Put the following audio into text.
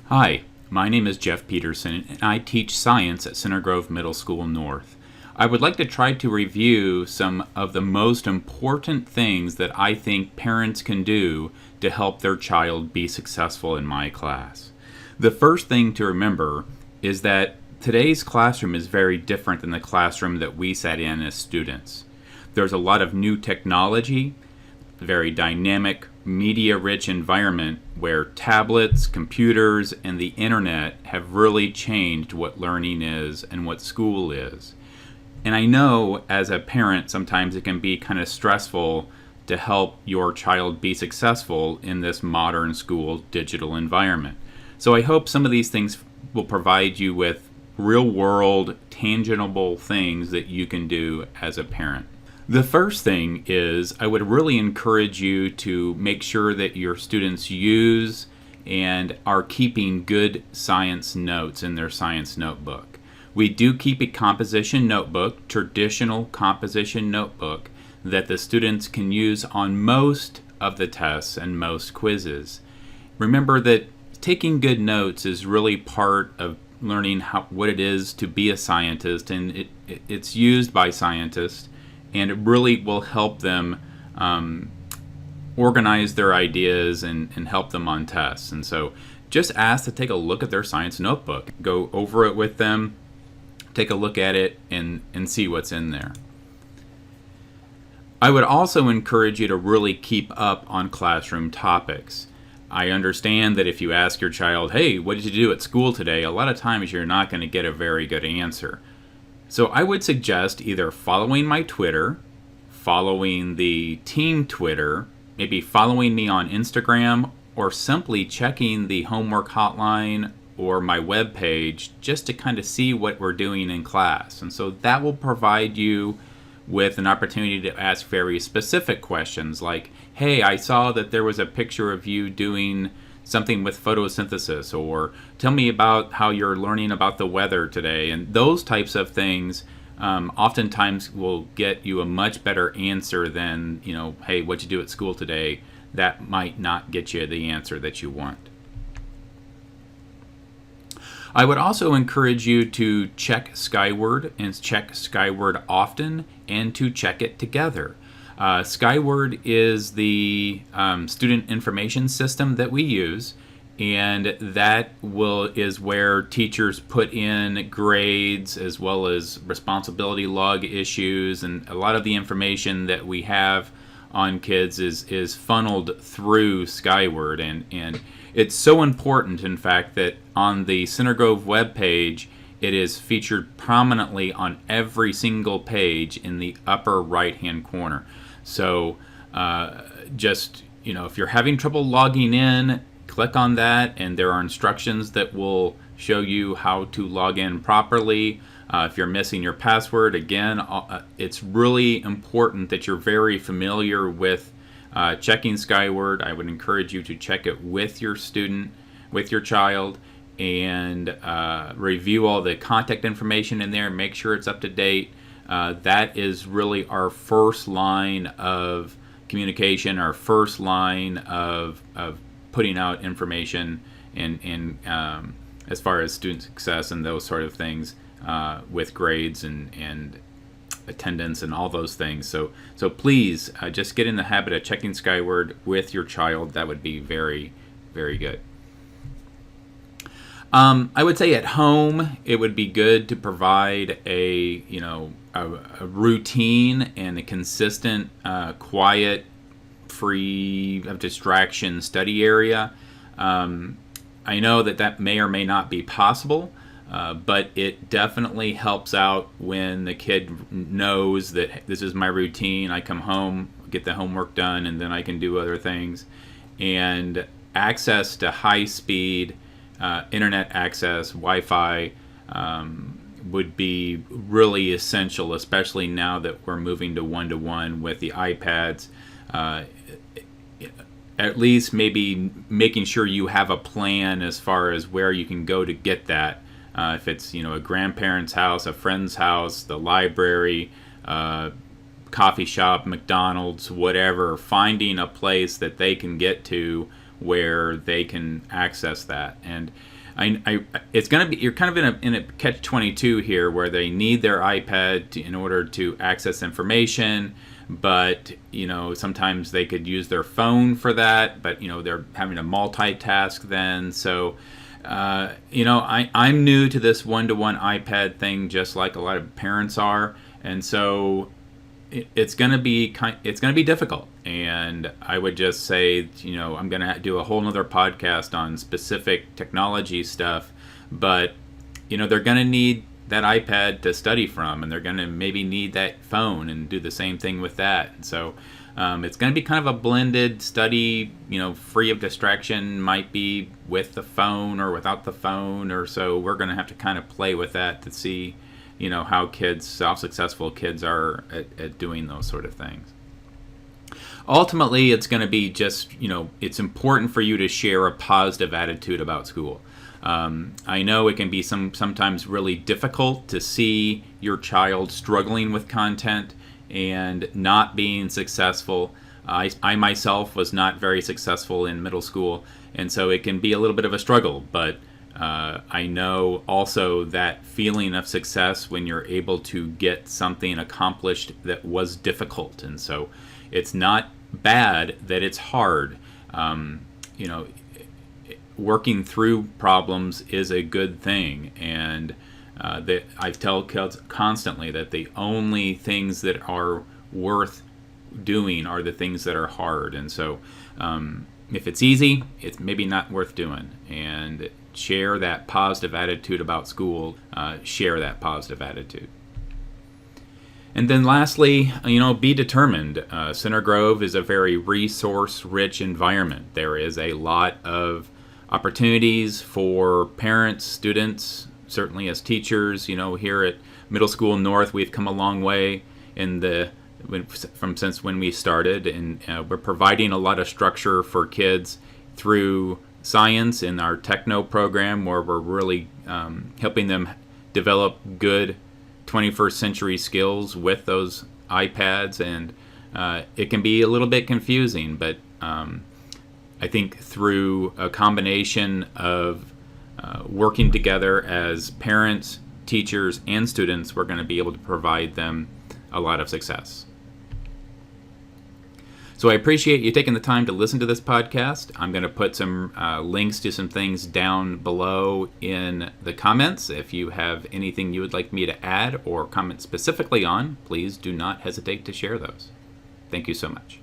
Hi, my name is Jeff Peterson, and I teach science at Center Grove Middle School North. I would like to try to review some of the most important things that I think parents can do to help their child be successful in my class. The first thing to remember is that today's classroom is very different than the classroom that we sat in as students. There's a lot of new technology, very dynamic, media-rich environment where tablets, computers, and the internet have really changed what learning is and what school is. And I know as a parent sometimes it can be kind of stressful to help your child be successful in this modern school digital environment. So I hope some of these things will provide you with real-world, tangible things that you can do as a parent. The first thing is I would really encourage you to make sure that your students use and are keeping good science notes in their science notebook. We do keep a composition notebook, traditional composition notebook, that the students can use on most of the tests and most quizzes. Remember that taking good notes is really part of learning what it is to be a scientist, and it's used by scientists. And it really will help them organize their ideas and help them on tests. And so just ask to take a look at their science notebook. Go over it with them, take a look at it, and see what's in there. I would also encourage you to really keep up on classroom topics. I understand that if you ask your child, hey, what did you do at school today? A lot of times you're not going to get a very good answer. So I would suggest either following my Twitter, following the team Twitter, maybe following me on Instagram, or simply checking the homework hotline or my webpage just to kind of see what we're doing in class. And so that will provide you with an opportunity to ask very specific questions like, hey, I saw that there was a picture of you doing something with photosynthesis, or tell me about how you're learning about the weather today. And those types of things oftentimes will get you a much better answer than, hey, what'd you do at school today? That might not get you the answer that you want. I would also encourage you to check Skyward and check Skyward often and to check it together. Skyward is the student information system that we use, and that is where teachers put in grades as well as responsibility log issues, and a lot of the information that we have on kids is funneled through Skyward, and it's so important, in fact, that on the Center Grove webpage, it is featured prominently on every single page in the upper right-hand corner. So if you're having trouble logging in, click on that, and there are instructions that will show you how to log in properly. If you're missing your password, again, it's really important that you're very familiar with checking Skyward. I would encourage you to check it with your student, with your child, and review all the contact information in there, make sure it's up to date. That is really our first line of communication, our first line of putting out information and as far as student success and those sort of things with grades and attendance and all those things. So please just get in the habit of checking Skyward with your child. That would be very, very good. I would say at home it would be good to provide a routine and a consistent, quiet, free of distraction study area. I know that may or may not be possible, but it definitely helps out when the kid knows that this is my routine. I come home, get the homework done, and then I can do other things. And access to high-speed internet access, Wi-Fi, would be really essential, especially now that we're moving to one-to-one with the iPads. At least maybe making sure you have a plan as far as where you can go to get that. If it's a grandparent's house, a friend's house, the library, coffee shop, McDonald's, whatever, finding a place that they can get to where they can access that. And it's going to be, you're kind of in a catch-22 here, where they need their iPad in order to access information, but sometimes they could use their phone for that, but they're having to multitask then. So I'm new to this one-to-one iPad thing, just like a lot of parents are, and so it's going to be difficult. And I would just say, I'm going to do a whole nother podcast on specific technology stuff, but they're going to need that iPad to study from, and they're going to maybe need that phone and do the same thing with that. And so it's going to be kind of a blended study, free of distraction, might be with the phone or without the phone, or so we're going to have to kind of play with that to see how successful kids are at doing those sort of things. Ultimately, it's going to be just, it's important for you to share a positive attitude about school. I know it can be sometimes really difficult to see your child struggling with content and not being successful. I myself was not very successful in middle school, and so it can be a little bit of a struggle, but I know also that feeling of success when you're able to get something accomplished that was difficult. And so it's not bad that it's hard. Working through problems is a good thing, and I tell kids constantly that the only things that are worth doing are the things that are hard. And so if it's easy, it's maybe not worth doing. And share that positive attitude about school. Share that positive attitude. And then lastly, be determined. Center Grove is a very resource-rich environment. There is a lot of opportunities for parents, students, certainly as teachers. Here at Middle School North, we've come a long way since when we started, and we're providing a lot of structure for kids through science in our techno program, where we're really helping them develop good 21st century skills with those iPads. And it can be a little bit confusing, but I think through a combination of working together as parents, teachers, and students, we're going to be able to provide them a lot of success. So I appreciate you taking the time to listen to this podcast. I'm going to put some links to some things down below in the comments. If you have anything you would like me to add or comment specifically on, please do not hesitate to share those. Thank you so much.